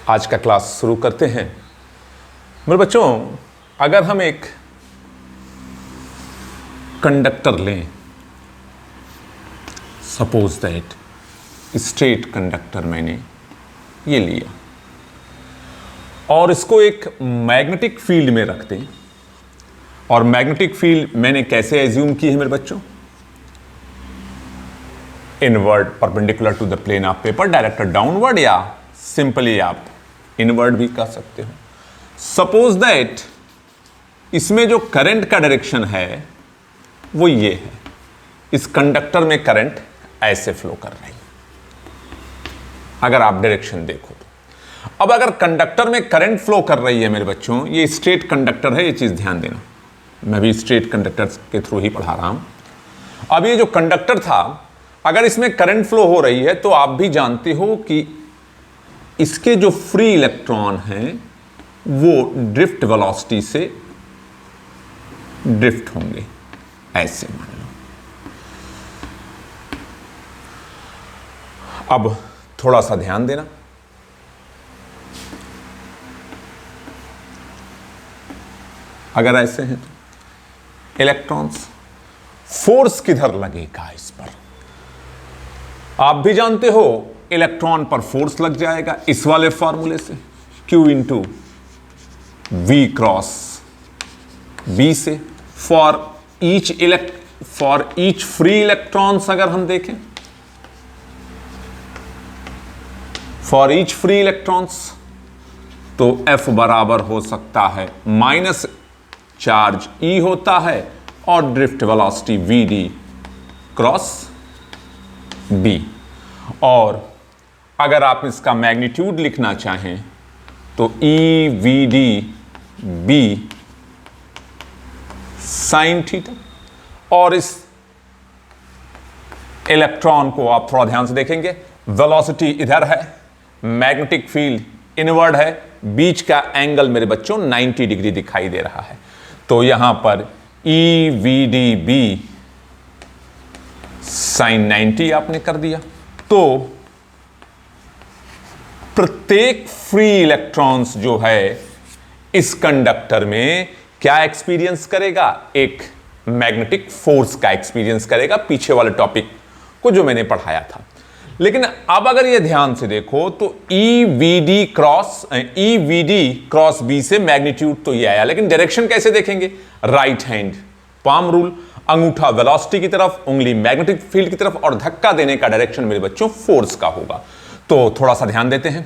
आज का क्लास शुरू करते हैं। मेरे बच्चों, अगर हम एक कंडक्टर लें, सपोज दैट स्ट्रेट कंडक्टर मैंने ये लिया और इसको एक मैग्नेटिक फील्ड में रख दें, और मैग्नेटिक फील्ड मैंने कैसे एज्यूम की है मेरे बच्चों? Inward perpendicular to the plane of paper, directed downward, या सिंपली आप इनवर्ड भी कह सकते हो। सपोज दैट इसमें जो करंट का डायरेक्शन है वो ये है, इस कंडक्टर में करंट ऐसे फ्लो कर रही है, अगर आप डायरेक्शन देखो तो। अब अगर कंडक्टर में करंट फ्लो कर रही है मेरे बच्चों, ये स्ट्रेट कंडक्टर है, ये चीज ध्यान देना, मैं भी स्ट्रेट कंडक्टर के थ्रू ही पढ़ा रहा हूं। अब ये जो कंडक्टर था, अगर इसमें करंट फ्लो हो रही है तो आप भी जानते हो कि इसके जो फ्री इलेक्ट्रॉन हैं वो ड्रिफ्ट वेलोसिटी से ड्रिफ्ट होंगे, ऐसे मान लो। अब थोड़ा सा ध्यान देना, अगर ऐसे हैं तो इलेक्ट्रॉन्स, फोर्स किधर लगेगा इस पर? आप भी जानते हो इलेक्ट्रॉन पर फोर्स लग जाएगा इस वाले फॉर्मूले से, Q into V cross B से, फॉर ईच फ्री इलेक्ट्रॉन्स। अगर हम देखें फॉर ईच फ्री इलेक्ट्रॉन्स तो F बराबर हो सकता है माइनस चार्ज E होता है और drift velocity VD cross B। और अगर आप इसका मैग्नीट्यूड लिखना चाहें तो EVD B साइन थीटा। और इस इलेक्ट्रॉन को आप थोड़ा ध्यान से देखेंगे, वेलोसिटी इधर है, मैग्नेटिक फील्ड इनवर्ड है, बीच का एंगल मेरे बच्चों 90 डिग्री दिखाई दे रहा है, तो यहां पर EVD B साइन 90 आपने कर दिया। तो प्रत्येक फ्री इलेक्ट्रॉन्स जो है इस कंडक्टर में क्या एक्सपीरियंस करेगा? एक मैग्नेटिक फोर्स का एक्सपीरियंस करेगा, पीछे वाले टॉपिक को जो मैंने पढ़ाया था। लेकिन अब अगर ये ध्यान से देखो तो EVD क्रॉस B से मैग्नीट्यूड तो ये आया, लेकिन डायरेक्शन कैसे देखेंगे? राइट हैंड पाम रूल, अंगूठा वेलोसिटी की तरफ, उंगली मैग्नेटिक फील्ड की तरफ, और धक्का देने का डायरेक्शन मेरे बच्चों फोर्स का होगा। तो थोड़ा सा ध्यान देते हैं,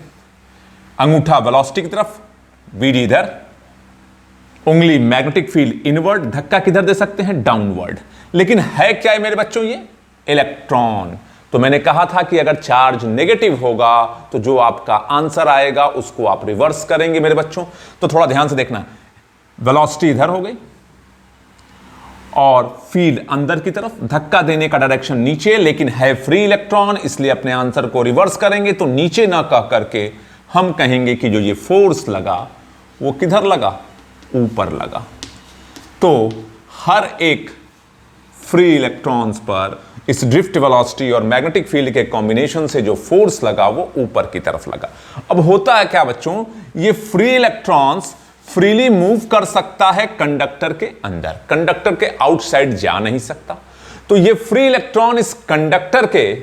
अंगूठा वेलोसिटी की तरफ, VD इधर, उंगली मैग्नेटिक फील्ड इनवर्ड, धक्का किधर दे सकते हैं? डाउनवर्ड। लेकिन है क्या है मेरे बच्चों? ये इलेक्ट्रॉन। तो मैंने कहा था कि अगर चार्ज नेगेटिव होगा तो जो आपका आंसर आएगा उसको आप रिवर्स करेंगे मेरे बच्चों। तो थोड़ा ध्यान से देखना, वेलोसिटी इधर हो गई और फील्ड अंदर की तरफ, धक्का देने का डायरेक्शन नीचे, लेकिन है फ्री इलेक्ट्रॉन, इसलिए अपने आंसर को रिवर्स करेंगे। तो नीचे ना कह करके हम कहेंगे कि जो ये फोर्स लगा वो किधर लगा? ऊपर लगा। तो हर एक फ्री इलेक्ट्रॉन्स पर इस ड्रिफ्ट वेलोसिटी और मैग्नेटिक फील्ड के कॉम्बिनेशन से जो फोर्स लगा वो ऊपर की तरफ लगा। अब होता है क्या बच्चों, ये फ्री इलेक्ट्रॉन्स फ्रीली मूव कर सकता है कंडक्टर के अंदर, कंडक्टर के आउटसाइड जा नहीं सकता। तो ये फ्री इलेक्ट्रॉन इस कंडक्टर के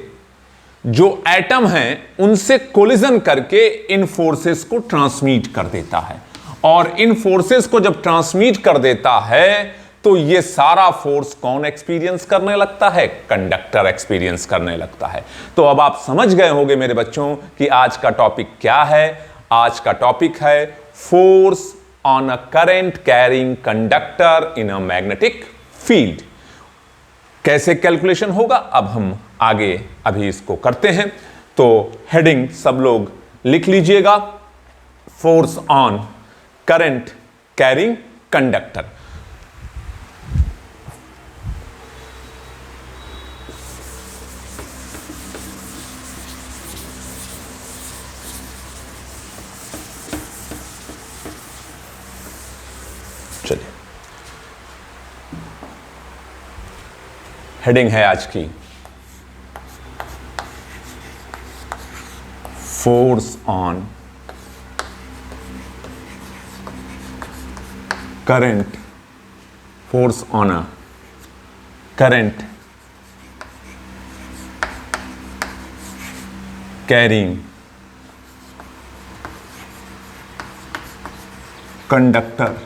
जो एटम हैं उनसे कोलिजन करके इन फोर्सेस को ट्रांसमिट कर देता है, और इन फोर्सेस को जब ट्रांसमिट कर देता है तो ये सारा फोर्स कौन एक्सपीरियंस करने लगता है? कंडक्टर एक्सपीरियंस करने लगता है। तो अब आप समझ गए होंगे मेरे बच्चों कि आज का टॉपिक क्या है। आज का टॉपिक है force on a current carrying conductor in a magnetic field. कैसे कैलकुलेशन होगा अब हम आगे अभी इसको करते हैं। तो हेडिंग सब लोग लिख लीजिएगा, force on current carrying conductor. चलिए, हेडिंग है आज की force on current force on a current carrying conductor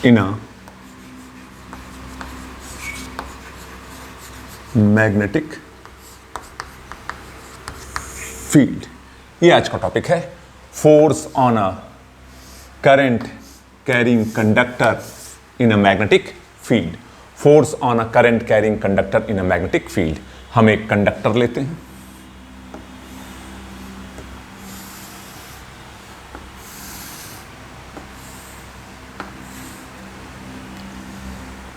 in a magnetic field। ये आज का टॉपिक है, force on a current carrying conductor in a magnetic field. Force on a current carrying conductor in a magnetic field. हम एक conductor लेते हैं,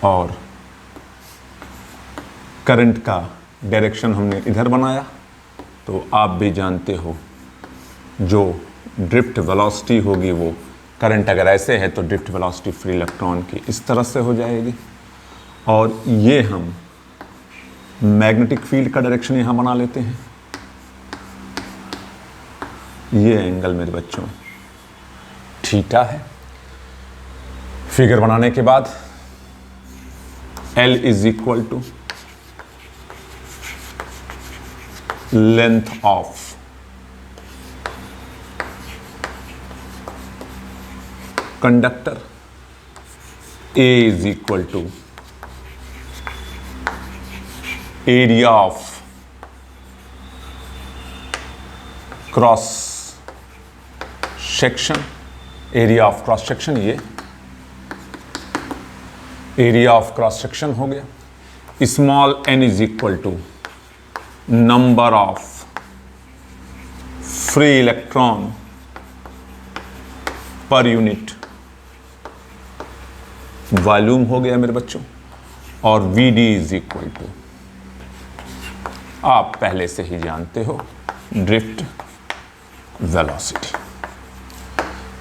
और current का डायरेक्शन हमने इधर बनाया। तो आप भी जानते हो जो ड्रिफ्ट वेलोसिटी होगी वो, करंट अगर ऐसे है तो ड्रिफ्ट वेलोसिटी फ्री इलेक्ट्रॉन की इस तरह से हो जाएगी, और ये हम मैग्नेटिक फील्ड का डायरेक्शन यहां बना लेते हैं। ये एंगल मेरे बच्चों थीटा है। फिगर बनाने के बाद L is equal to length of conductor, A is equal to area of cross section. Area of cross section, ये एरिया ऑफ क्रॉस सेक्शन हो गया। Small n is equal to number of free electron per unit volume हो गया मेरे बच्चों। और Vd is equal to, आप पहले से ही जानते हो, ड्रिफ्ट वेलोसिटी।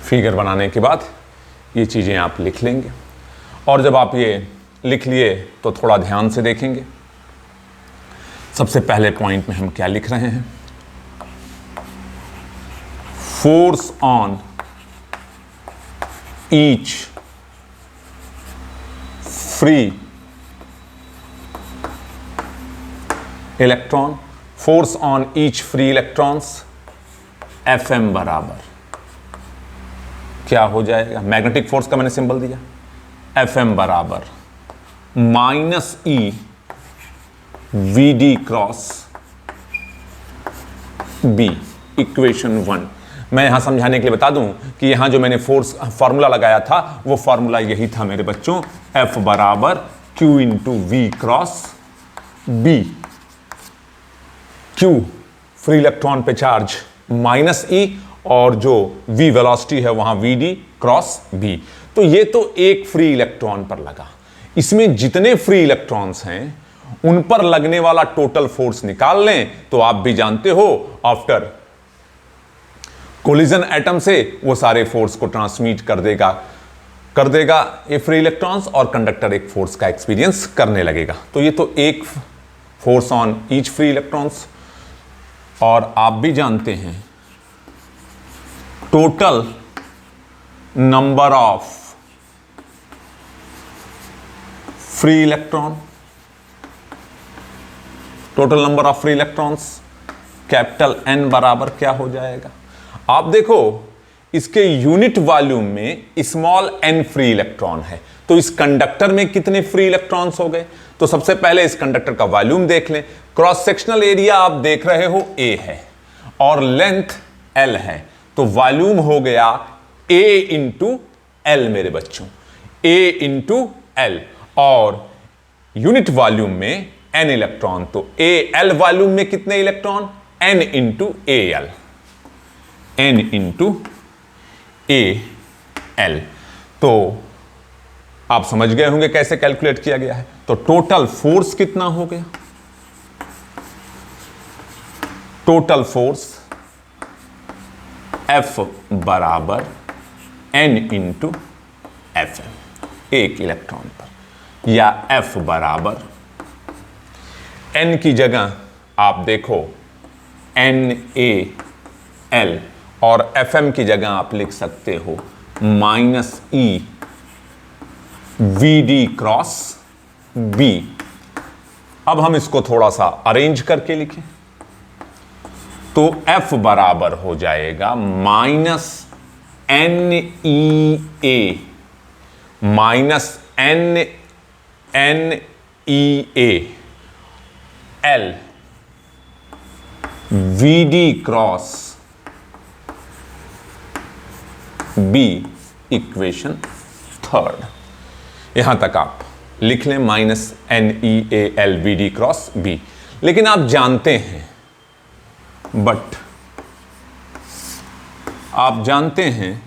फिगर बनाने के बाद ये चीजें आप लिख लेंगे, और जब आप ये लिख लिए तो थोड़ा ध्यान से देखेंगे। सबसे पहले पॉइंट में हम क्या लिख रहे हैं, force on each free electron, force on each free electrons Fm बराबर क्या हो जाएगा, मैग्नेटिक फोर्स का मैंने सिंबल दिया, Fm बराबर माइनस ई Vd क्रॉस B, इक्वेशन 1। मैं यहां समझाने के लिए बता दूं कि यहां जो मैंने फोर्स फॉर्मूला लगाया था वो फॉर्मूला यही था मेरे बच्चों, F बराबर Q into V cross B। Q free electron पे चार्ज माइनस E, और जो V वेलोसिटी है वहां Vd क्रॉस B। तो ये तो एक फ्री इलेक्ट्रॉन पर लगा। इसमें जितने फ्री इलेक्ट्रॉन्स हैं उन पर लगने वाला टोटल फोर्स निकाल लें तो आप भी जानते हो, आफ्टर कोलिजन एटम से वो सारे फोर्स को ट्रांसमिट कर देगा ये फ्री इलेक्ट्रॉन्स, और कंडक्टर एक फोर्स का एक्सपीरियंस करने लगेगा। तो ये तो एक force on each free electrons. और आप भी जानते हैं total number of free electron, total number of free electrons capital N बराबर क्या हो जाएगा। आप देखो इसके यूनिट वॉल्यूम में स्मॉल n फ्री इलेक्ट्रॉन है, तो इस कंडक्टर में कितने फ्री इलेक्ट्रॉन्स हो गए। तो सबसे पहले इस कंडक्टर का वॉल्यूम देख लें। क्रॉस सेक्शनल एरिया आप देख रहे हो A है और लेंथ L है, तो वॉल्यूम हो गया A इंटू L मेरे बच्चों, A इंटू L। और यूनिट वॉल्यूम में n इलेक्ट्रॉन, तो Al वॉल्यूम में कितने electron, n into Al, n into Al। तो आप समझ गए होंगे कैसे कैलकुलेट किया गया है। तो टोटल फोर्स कितना हो गया, टोटल फोर्स F बराबर n इंटू Fm, एक इलेक्ट्रॉन पर, या F बराबर n की जगह आप देखो NaL, और Fm की जगह आप लिख सकते हो minus E V D cross B. अब हम इसको थोड़ा सा अरेंज करके लिखें तो F बराबर हो जाएगा minus N E A minus N E A L V D cross B, equation third. यहां तक आप लिख लें minus N E A L V D cross B. लेकिन आप जानते हैं आप जानते हैं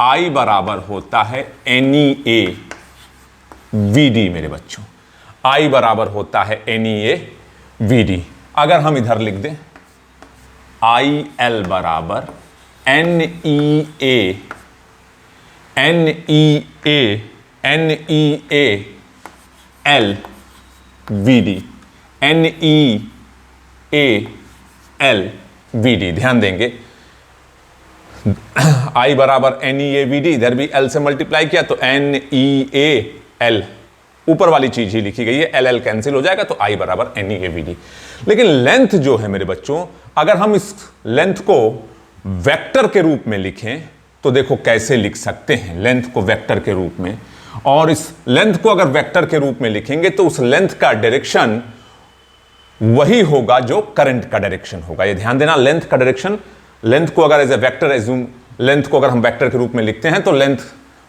I बराबर होता है N E A V D. मेरे बच्चों I बराबर होता है N E A V D. अगर हम इधर लिख दें आई एल बराबर N E A L V D, N E A L V D. ध्यान देंगे I बराबर N E A V D, इधर भी L से मल्टीप्लाई किया तो एन ई ए एल, ऊपर वाली चीज ही लिखी गई है, एल एल कैंसिल हो जाएगा तो I बराबर N E A V D. लेकिन लेंथ जो है मेरे बच्चों, अगर हम इस लेंथ को वेक्टर के रूप में लिखें तो देखो कैसे लिख सकते हैं लेंथ को वेक्टर के रूप में। और इस लेंथ को अगर वेक्टर के रूप में लिखेंगे तो उस लेंथ का डायरेक्शन वही होगा जो करंट का डायरेक्शन होगा। ये ध्यान देना, लेंथ का डायरेक्शन, लेंथ को अगर as a vector assume, length को अगर हम वेक्टर के रूप में लिखते हैं तो लेंथ,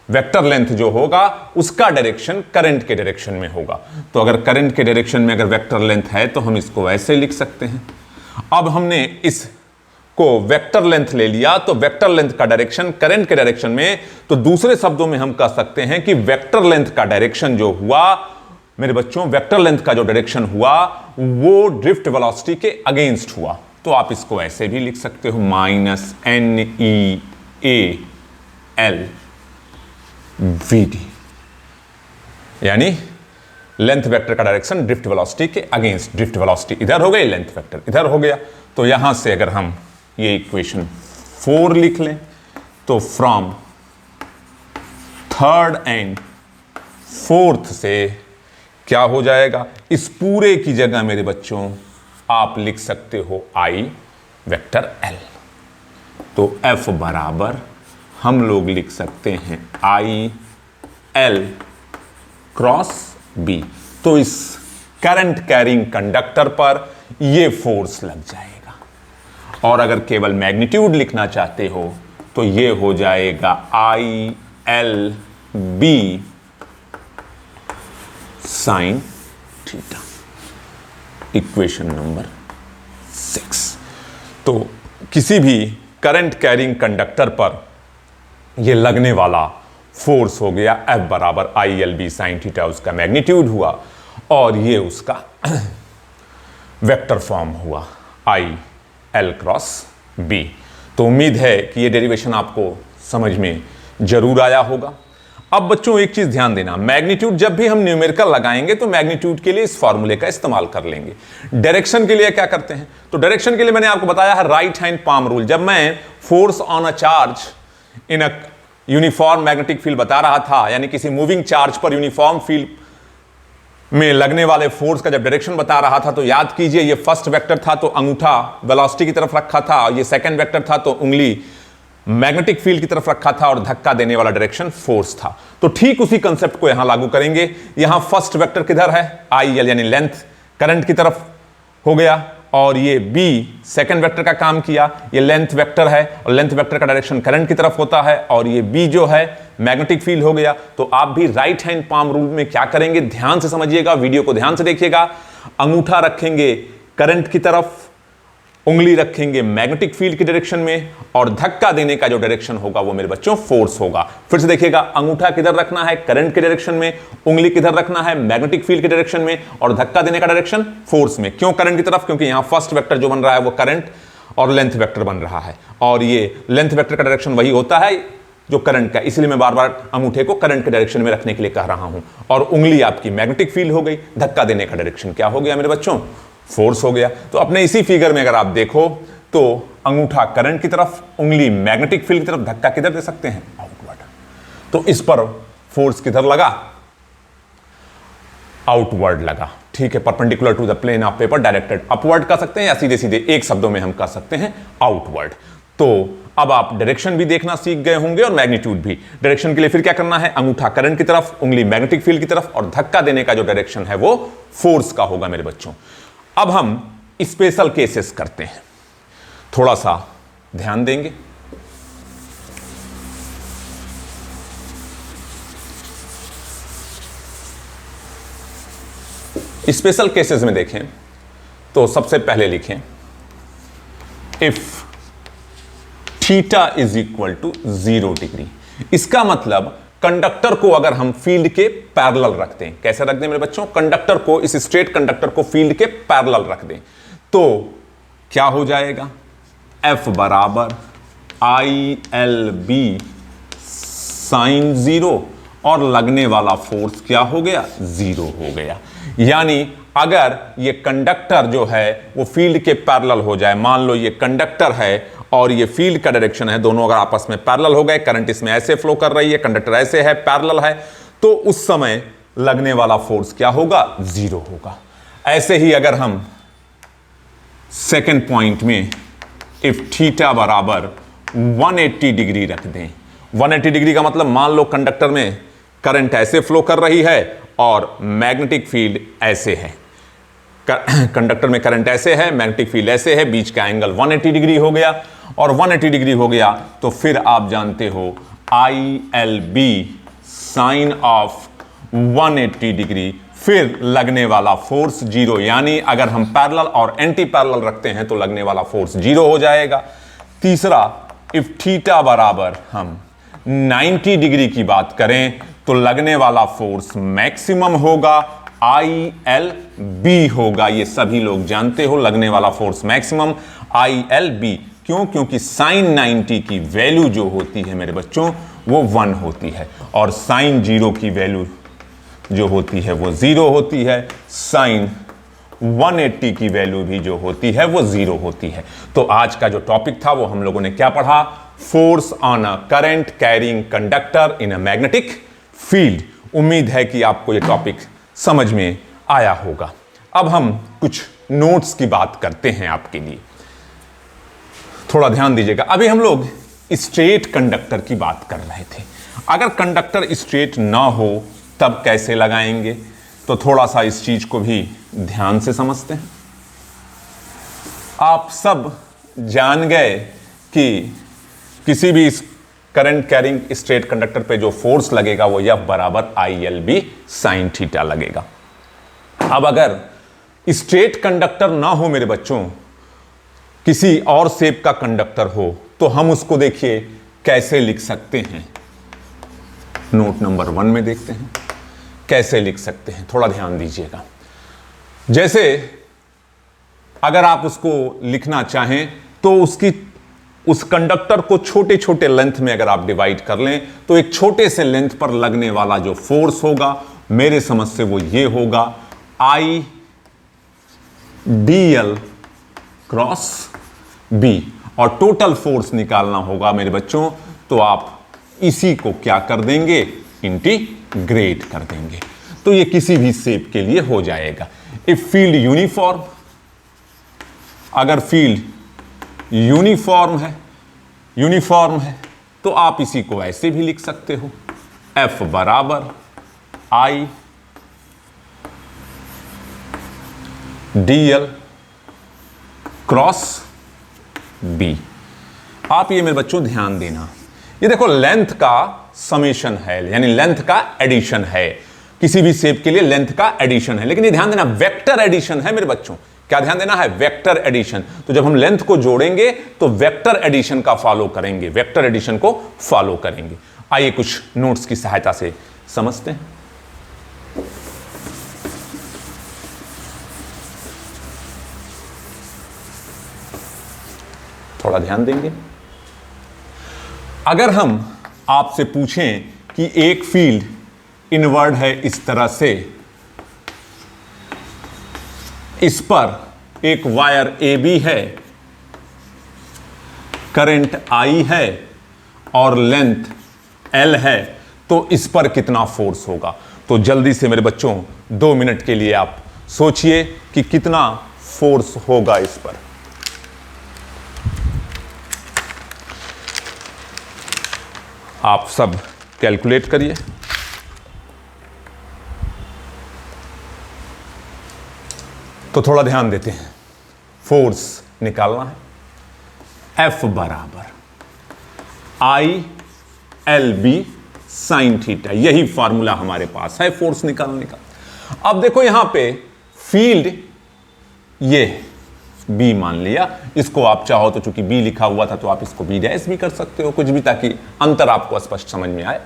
वेक्टर लेंथ जो होगा उसका डायरेक्शन करंट के डायरेक्शन में होगा। तो अगर करंट के डायरेक्शन में अगर वेक्टर लेंथ है तो हम इसको ऐसे लिख सकते हैं। अब हमने इस को वेक्टर लेंथ ले लिया तो वेक्टर लेंथ का डायरेक्शन करंट के डायरेक्शन में, तो दूसरे शब्दों में हम कह सकते हैं कि वेक्टर लेंथ का डायरेक्शन जो हुआ मेरे बच्चों, वेक्टर लेंथ का जो डायरेक्शन हुआ वो ड्रिफ्ट वेलोसिटी के अगेंस्ट हुआ। तो आप इसको ऐसे भी लिख सकते हो minus N E A L V D, यानी लेंथ वेक्टर का डायरेक्शन ड्रिफ्ट वेलोसिटी के अगेंस्ट। ड्रिफ्ट वेलोसिटी इधर हो गई, लेंथ वेक्टर इधर हो गया। तो यहां से अगर हम ये इक्वेशन 4 लिख लें तो फ्रॉम थर्ड एंड फोर्थ से क्या हो जाएगा, इस पूरे की जगह मेरे बच्चों आप लिख सकते हो I वेक्टर L। तो F बराबर हम लोग लिख सकते हैं I L क्रॉस B। तो इस करंट कैरिंग कंडक्टर पर ये फोर्स लग जाएगा। और अगर केवल मैग्नीट्यूड लिखना चाहते हो तो ये हो जाएगा I L B sine theta, equation number 6। तो किसी भी करंट कैरिंग कंडक्टर पर ये लगने वाला फोर्स हो गया F बराबर I L B sine theta, उसका मैग्नीट्यूड हुआ, और ये उसका वेक्टर फॉर्म हुआ I L क्रॉस B। तो उम्मीद है कि ये डेरिवेशन आपको समझ में जरूर आया होगा। अब बच्चों एक चीज ध्यान देना, मैग्नीट्यूड जब भी हम न्यूमेरिकल लगाएंगे तो मैग्नीट्यूड के लिए इस फॉर्मूले का इस्तेमाल कर लेंगे। डायरेक्शन के लिए क्या करते हैं, तो डायरेक्शन के लिए मैंने आपको बताया है राइट हैंड पाम रूल। जब मैं force on a charge in a uniform magnetic field बता रहा था, यानी किसी मूविंग चार्ज पर यूनिफॉर्म फील्ड में लगने वाले फोर्स का जब डायरेक्शन बता रहा था, तो याद कीजिए ये फर्स्ट वेक्टर था तो अंगूठा वेलोसिटी की तरफ रखा था, ये सेकंड वेक्टर था तो उंगली मैग्नेटिक फील्ड की तरफ रखा था, और धक्का देने वाला डायरेक्शन फोर्स था। तो ठीक उसी कंसेप्ट को यहां लागू करेंगे। यहां फर्स्ट वेक्टर किधर है, आई एल, यानी लेंथ करंट की तरफ हो गया, और ये बी सेकंड वेक्टर का काम किया। ये लेंथ वेक्टर है और लेंथ वेक्टर का डायरेक्शन करंट की तरफ होता है, और ये बी जो है मैग्नेटिक फील्ड हो गया। तो आप भी राइट हैंड पाम रूल में क्या करेंगे, ध्यान से समझिएगा, वीडियो को ध्यान से देखिएगा। अंगूठा रखेंगे करंट की तरफ, उंगली रखेंगे मैग्नेटिक फील्ड की डायरेक्शन में, और धक्का देने का जो डायरेक्शन होगा वो मेरे बच्चों फोर्स होगा। फिर से देखिएगा, अंगूठा किधर रखना है, करंट के डायरेक्शन में, उंगली किधर रखना है, मैग्नेटिक फील्ड की डायरेक्शन में, और धक्का देने का डायरेक्शन फोर्स में। क्यों करंट की तरफ, क्योंकि यहां फर्स्ट वेक्टर जो बन रहा है वो करंट और लेंथ वेक्टर बन रहा है, और ये लेंथ वेक्टर का डायरेक्शन वही होता है जो करंट का, इसलिए मैं बार बार अंगूठे को करंट के डायरेक्शन में रखने के लिए कह रहा हूं। और उंगली आपकी मैग्नेटिक फील्ड हो गई, धक्का देने का डायरेक्शन क्या हो गया मेरे बच्चों, फोर्स हो गया। तो अपने इसी फिगर में अगर आप देखो तो अंगूठा करंट की तरफ, उंगली मैग्नेटिक फील्ड की तरफ, धक्का किधर दे सकते हैं, आउटवर्ड। तो इस पर फोर्स किधर लगा? आउटवर्ड लगा। ठीक है, perpendicular to the plane of paper directed upward कर सकते हैं या सीधे सीधे एक शब्दों में हम कह सकते हैं आउटवर्ड। तो अब आप डायरेक्शन भी देखना सीख गए होंगे और मैग्नीट्यूड भी। डायरेक्शन के लिए फिर क्या करना है? अंगूठा करंट की तरफ, उंगली मैग्नेटिक फील्ड की तरफ, और धक्का देने का जो डायरेक्शन है वो फोर्स का होगा मेरे बच्चों। अब हम स्पेशल केसेस करते हैं, थोड़ा सा ध्यान देंगे। स्पेशल केसेस में देखें तो सबसे पहले लिखें if theta is equal to 0 degree. इसका मतलब कंडक्टर को अगर हम फील्ड के पैरेलल रखते हैं, कैसे रख दें मेरे बच्चों? कंडक्टर को, इस स्ट्रेट कंडक्टर को फील्ड के पैरेलल रख दें तो क्या हो जाएगा? F बराबर ILB साइन 0 और लगने वाला फोर्स क्या हो गया? 0 हो गया। यानी अगर ये कंडक्टर जो है वो फील्ड के पैरेलल हो जाए, मान लो ये कंडक्टर है और ये फील्ड का डायरेक्शन है, दोनों अगर आपस में पैरेलल हो गए, करंट इसमें ऐसे फ्लो कर रही है, कंडक्टर ऐसे है, पैरेलल है, तो उस समय लगने वाला फोर्स क्या होगा? 0 होगा। ऐसे ही अगर हम सेकेंड पॉइंट में इफ थीटा बराबर 180 डिग्री रख दें, 180 डिग्री का मतलब मान लो कंडक्टर में करंट ऐसे फ्लो कर रही है और मैग्नेटिक फील्ड ऐसे है, कंडक्टर में करंट ऐसे है, मैग्नेटिक फील्ड ऐसे है, बीच का एंगल 180 डिग्री हो गया, और 180 डिग्री हो गया तो फिर आप जानते हो ILB साइन ऑफ 180 डिग्री, फिर लगने वाला फोर्स 0। यानी अगर हम पैरेलल और एंटी पैरेलल रखते हैं तो लगने वाला फोर्स 0 हो जाएगा। तीसरा, इफ थीटा बराबर हम 90 डिग्री की बात करें तो लगने वाला फोर्स मैक्सिमम होगा, ILB होगा। ये सभी लोग जानते हो, लगने वाला फोर्स मैक्सिमम ILB। क्यों? क्योंकि साइन 90 की वैल्यू जो होती है मेरे बच्चों वो 1 होती है, और साइन 0 की वैल्यू जो होती है वो 0 होती है, साइन 180 की वैल्यू भी जो होती है वो 0 होती है। तो आज का जो टॉपिक था वो हम लोगों ने क्या पढ़ा? Force on a current carrying conductor in a magnetic field. उम्मीद है कि आपको ये टॉपिक समझ में आया होगा। अब हम कुछ नोट्स की बात करते हैं आपके लिए, थोड़ा ध्यान दीजिएगा। अभी हम लोग स्ट्रेट कंडक्टर की बात कर रहे थे। अगर कंडक्टर स्ट्रेट ना हो तब कैसे लगाएंगे, तो थोड़ा सा इस चीज को भी ध्यान से समझते हैं। आप सब जान गए कि किसी भी करंट कैरिंग स्ट्रेट कंडक्टर पे जो फोर्स लगेगा वो F बराबर ILB साइन थीटा लगेगा। अब अगर स्ट्रेट कंडक्टर ना हो मेरे बच्चों, किसी और शेप का कंडक्टर हो, तो हम उसको देखिए कैसे लिख सकते हैं। नोट नंबर 1 में देखते हैं कैसे लिख सकते हैं, थोड़ा ध्यान दीजिएगा। जैसे अगर आप उसको लिखना चाहें तो उस कंडक्टर को छोटे छोटे लेंथ में अगर आप डिवाइड कर लें तो एक छोटे से लेंथ पर लगने वाला जो फोर्स होगा मेरे समझ से वो ये होगा IDL क्रॉस B, और टोटल फोर्स निकालना होगा मेरे बच्चों तो आप इसी को क्या कर देंगे? इंटीग्रेट कर देंगे, तो ये किसी भी शेप के लिए हो जाएगा। इफ फील्ड यूनिफॉर्म, अगर फील्ड यूनिफॉर्म है तो आप इसी को ऐसे भी लिख सकते हो, F बराबर IDL क्रॉस B। आप ये मेरे बच्चों ध्यान देना, ये देखो लेंथ का समेशन है, यानी लेंथ का एडिशन है। किसी भी शेप के लिए लेंथ का एडिशन है, लेकिन ये ध्यान देना वेक्टर एडिशन है मेरे बच्चों। क्या ध्यान देना है? Vector addition. तो जब हम लेंथ को जोड़ेंगे तो वेक्टर एडिशन का फॉलो करेंगे, वेक्टर एडिशन को फॉलो करेंगे। आइए कुछ नोट्स की सहायता से समझते हैं। थोड़ा ध्यान देंगे। अगर हम आपसे पूछें कि एक फील्ड इनवर्ड है इस तरह से, इस पर एक वायर AB है, करंट I है और लेंथ L है, तो इस पर कितना फोर्स होगा। तो जल्दी से मेरे बच्चों 2 मिनट के लिए आप सोचिए कि कितना फोर्स होगा इस पर। आप सब कैलकुलेट करिए। तो थोड़ा ध्यान देते हैं, फोर्स निकालना है। F बराबर ILB साइन थीटा, यही फॉर्मूला हमारे पास है फोर्स निकालने का। अब देखो यहां पे फील्ड ये B मान लिया, इसको आप चाहो तो चूंकि B लिखा हुआ था तो आप इसको B डैश भी कर सकते हो, कुछ भी, ताकि अंतर आपको स्पष्ट समझ में आए।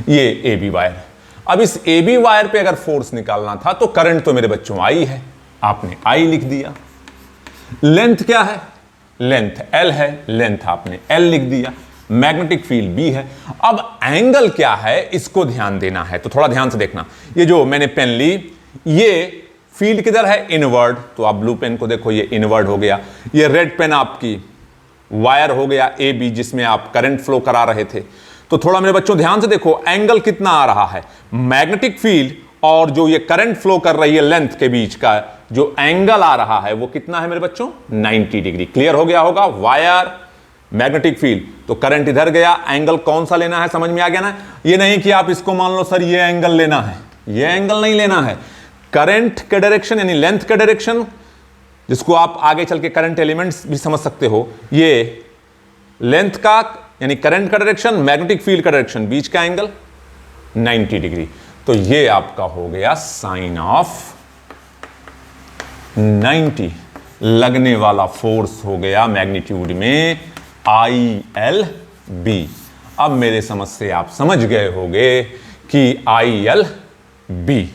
ये AB वायर है। अब इस AB वायर पे अगर फोर्स निकालना था तो करंट तो मेरे बच्चों I है, आपने I लिख दिया। लेंथ क्या है? लेंथ L है, लेंथ आपने L लिख दिया। मैग्नेटिक फील्ड B है। अब एंगल क्या है इसको ध्यान देना है, तो थोड़ा ध्यान से देखना। ये जो मैंने पेन ली, ये फील्ड किधर है? इनवर्ड। तो आप ब्लू पेन को देखो, ये इनवर्ड हो गया। ये रेड पेन आपकी वायर हो गया AB, जिसमें आप करंट फ्लो करा रहे थे। तो थोड़ा मेरे बच्चों ध्यान से देखो, एंगल कितना आ रहा है? मैग्नेटिक फील्ड और जो ये करंट फ्लो कर रही है लेंथ के बीच का जो एंगल आ रहा है वो कितना है मेरे बच्चों? 90 डिग्री। क्लियर हो गया होगा। वायर, मैग्नेटिक फील्ड, तो करंट इधर गया। एंगल कौन सा लेना है समझ में आ गया ना? ये नहीं कि आप इसको मान लो सर ये एंगल लेना है, ये एंगल नहीं लेना है। करंट के डायरेक्शन यानी लेंथ के डायरेक्शन, जिसको आप आगे चल के करंट एलिमेंट्स भी समझ सकते हो, ये लेंथ का यानी करंट का डायरेक्शन, मैग्नेटिक फील्ड का डायरेक्शन, बीच का एंगल 90 डिग्री। तो ये आपका हो गया साइन ऑफ 90। लगने वाला फोर्स हो गया मैग्नीट्यूड में ILB। अब मेरे समझ से आप समझ गए होंगे कि ILB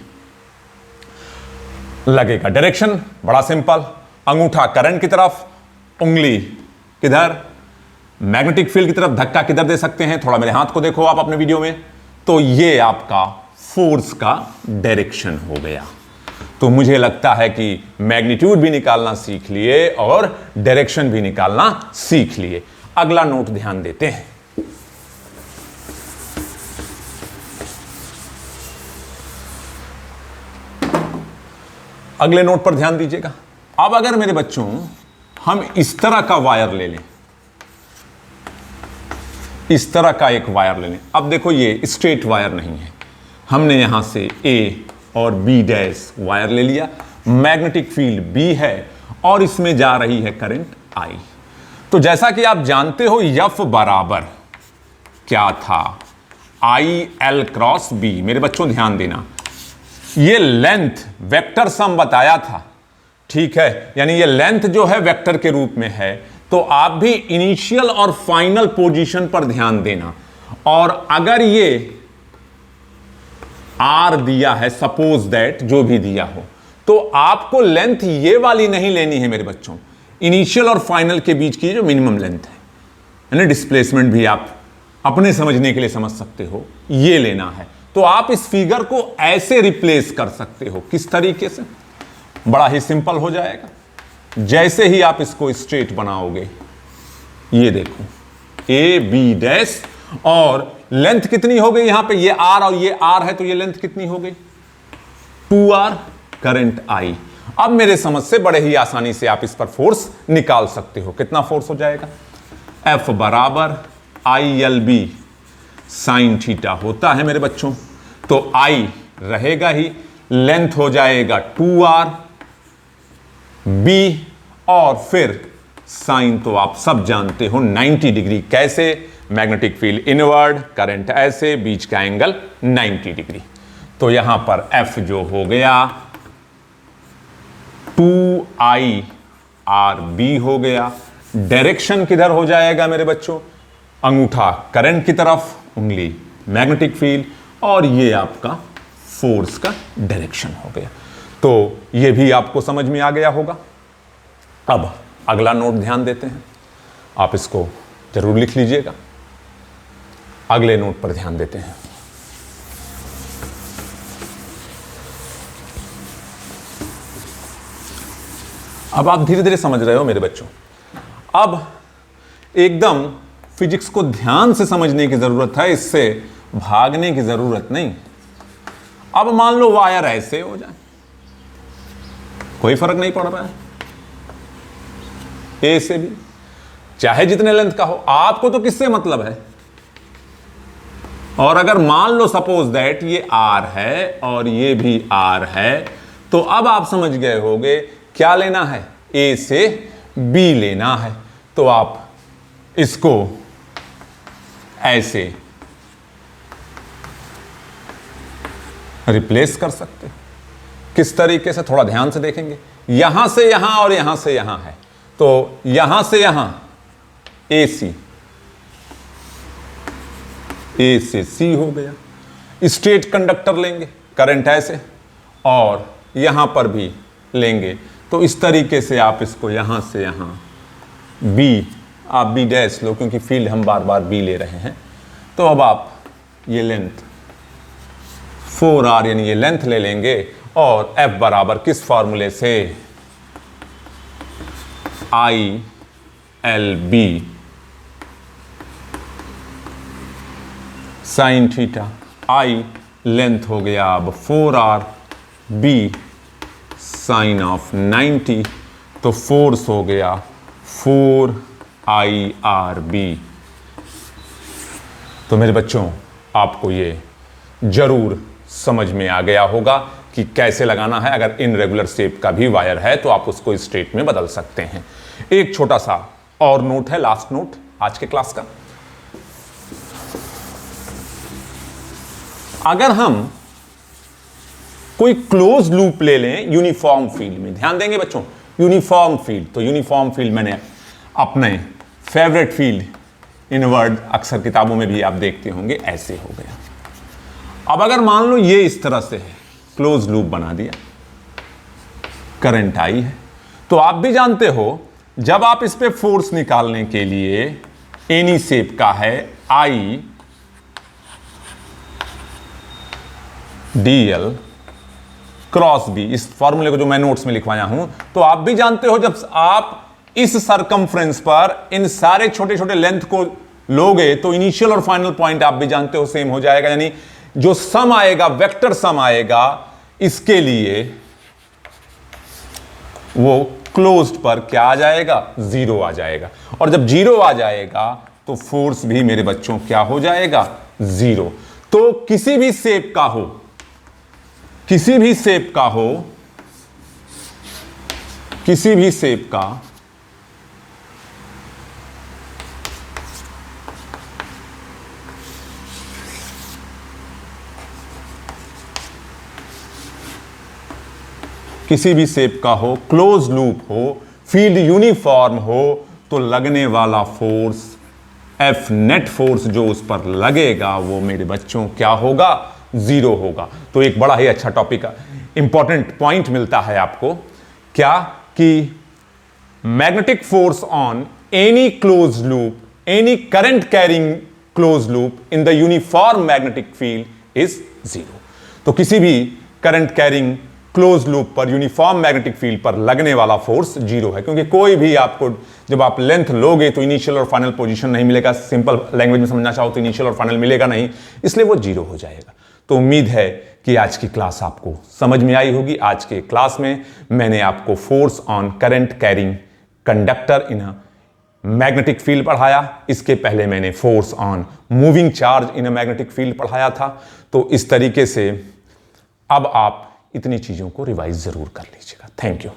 लगेगा। डायरेक्शन बड़ा सिंपल, अंगूठा करंट की तरफ, उंगली किधर? मैग्नेटिक फील्ड की तरफ। धक्का किधर दे सकते हैं? थोड़ा मेरे हाथ को देखो आप अपने वीडियो में। तो ये आपका फोर्स का डायरेक्शन हो गया। तो मुझे लगता है कि मैग्नीट्यूड भी निकालना सीख लिए और डायरेक्शन भी निकालना सीख लिए। अगला नोट ध्यान देते हैं। अगले नोट पर ध्यान दीजिएगा। अब अगर मेरे बच्चों हम इस तरह का वायर ले लें, इस तरह का एक वायर ले लें। अब देखो ये स्ट्रेट वायर नहीं है, हमने यहां से A और B डैश वायर ले लिया। मैग्नेटिक फील्ड B है और इसमें जा रही है करंट I। तो जैसा कि आप जानते हो F बराबर क्या था? IL cross B। मेरे बच्चों ध्यान देना, ये लेंथ वेक्टर सम बताया था, ठीक है, यानी ये लेंथ जो है वेक्टर के रूप में है। तो आप भी इनिशियल और फाइनल पोजीशन पर ध्यान देना। और अगर ये R दिया है, सपोज दैट जो भी दिया हो, तो आपको लेंथ ये वाली नहीं लेनी है मेरे बच्चों, इनिशियल और फाइनल के बीच की जो मिनिमम लेंथ है, यानी डिस्प्लेसमेंट भी आप अपने समझने के लिए समझ सकते हो, ये लेना है। तो आप इस फिगर को ऐसे रिप्लेस कर सकते हो। किस तरीके से? बड़ा ही सिंपल हो जाएगा। जैसे ही आप इसको स्ट्रेट बनाओगे, ये देखो AB डैश, और लेंथ कितनी हो गई यहां पे? ये R और ये R है, तो ये लेंथ कितनी हो गई? 2R, current I। अब मेरे समझ से बड़े ही आसानी से आप इस पर फोर्स निकाल सकते हो। कितना फोर्स हो जाएगा? F बराबर ILB साइन थीटा होता है मेरे बच्चों। तो I रहेगा ही, लेंथ हो जाएगा 2R, B, और फिर साइन तो आप सब जानते हो 90 डिग्री। कैसे? मैग्नेटिक फील्ड इनवर्ड, करंट ऐसे, बीच का एंगल 90 डिग्री। तो यहां पर F जो हो गया 2IRB हो गया। डायरेक्शन किधर हो जाएगा मेरे बच्चों? अंगूठा करंट की तरफ, उंगली मैग्नेटिक फील्ड, और ये आपका फोर्स का डायरेक्शन हो गया। तो ये भी आपको समझ में आ गया होगा। अब अगला नोट ध्यान देते हैं, आप इसको जरूर लिख लीजिएगा। अगले नोट पर ध्यान देते हैं। अब आप धीरे धीरे समझ रहे हो मेरे बच्चों। अब एकदम फिजिक्स को ध्यान से समझने की जरूरत है, इससे भागने की जरूरत नहीं। अब मान लो वायर ऐसे हो जाए, कोई फर्क नहीं पड़ रहा है, ए से भी, चाहे जितने लेंथ का हो, आपको तो किससे मतलब है। और अगर मान लो सपोज दैट ये आर है और ये भी आर है, तो अब आप समझ गए होंगे क्या लेना है, ए से बी लेना है। तो आप इसको ऐसे रिप्लेस कर सकते हो। किस तरीके से, थोड़ा ध्यान से देखेंगे। यहां से यहां और यहां से यहां है, तो यहां से यहां ए सी, ए से सी हो गया। स्ट्रेट कंडक्टर लेंगे, करंट ऐसे, और यहां पर भी लेंगे। तो इस तरीके से आप इसको यहां से यहां बी, आप बी डैश लो क्योंकि फील्ड हम बार बार बी ले रहे हैं। तो अब आप ये लेंथ 4r यानी ये लेंथ ले लेंगे, और F बराबर किस फॉर्मूले से, I L B sine theta. I length हो गया अब 4r, B साइन ऑफ 90, तो फोर्स हो गया 4IRB। तो मेरे बच्चों, आपको ये जरूर समझ में आ गया होगा कि कैसे लगाना है। अगर इनरेगुलर शेप का भी वायर है तो आप उसको स्ट्रेट में बदल सकते हैं। एक छोटा सा और नोट है, लास्ट नोट आज के क्लास का। अगर हम कोई क्लोज लूप ले लें यूनिफॉर्म फील्ड में, ध्यान देंगे बच्चों, यूनिफॉर्म फील्ड, तो यूनिफॉर्म फील्ड मैंने अपने फेवरेट फील्ड इन वर्ड अक्सर किताबों में भी आप देखते होंगे, ऐसे हो गया। अब अगर मान लो ये इस तरह से है, क्लोज लूप बना दिया, करंट आई है, तो आप भी जानते हो जब आप इस पे फोर्स निकालने के लिए एनी शेप का है आई डीएल क्रॉस बी, इस फॉर्मूले को जो मैं नोट्स में लिखवाया हूं, तो आप भी जानते हो जब आप इस सरकमफ्रेंस पर इन सारे छोटे छोटे लेंथ को लोगे तो इनिशियल और फाइनल पॉइंट आप भी जानते हो सेम हो जाएगा। यानी जो सम आएगा, वेक्टर सम आएगा, इसके लिए वो क्लोज्ड पर क्या आ जाएगा, जीरो आ जाएगा। और जब जीरो आ जाएगा तो फोर्स भी मेरे बच्चों क्या हो जाएगा, जीरो। तो किसी भी शेप का हो, किसी भी शेप का हो, किसी भी शेप का किसी भी शेप का हो, क्लोज लूप हो, फील्ड यूनिफॉर्म हो, तो लगने वाला फोर्स एफ नेट फोर्स जो उस पर लगेगा वो मेरे बच्चों क्या होगा, जीरो होगा। तो एक बड़ा ही अच्छा टॉपिक, इंपॉर्टेंट पॉइंट मिलता है आपको, क्या कि magnetic force on any close loop, any current carrying close loop in the uniform magnetic field is zero. तो किसी भी करंट कैरिंग क्लोज लूप पर यूनिफॉर्म मैग्नेटिक फील्ड पर लगने वाला फोर्स जीरो है, क्योंकि कोई भी आपको जब आप लेंथ लोगे तो इनिशियल और फाइनल पोजीशन नहीं मिलेगा। सिंपल लैंग्वेज में समझना चाहो तो इनिशियल और फाइनल मिलेगा नहीं, इसलिए वो जीरो हो जाएगा। तो उम्मीद है कि आज की क्लास आपको समझ में आई होगी। आज के क्लास में मैंने आपको force on current carrying conductor in a magnetic field पढ़ाया। इसके पहले मैंने force on moving charge in a magnetic field पढ़ाया था। तो इस तरीके से अब आप इतनी चीज़ों को रिवाइज ज़रूर कर लीजिएगा। Thank you.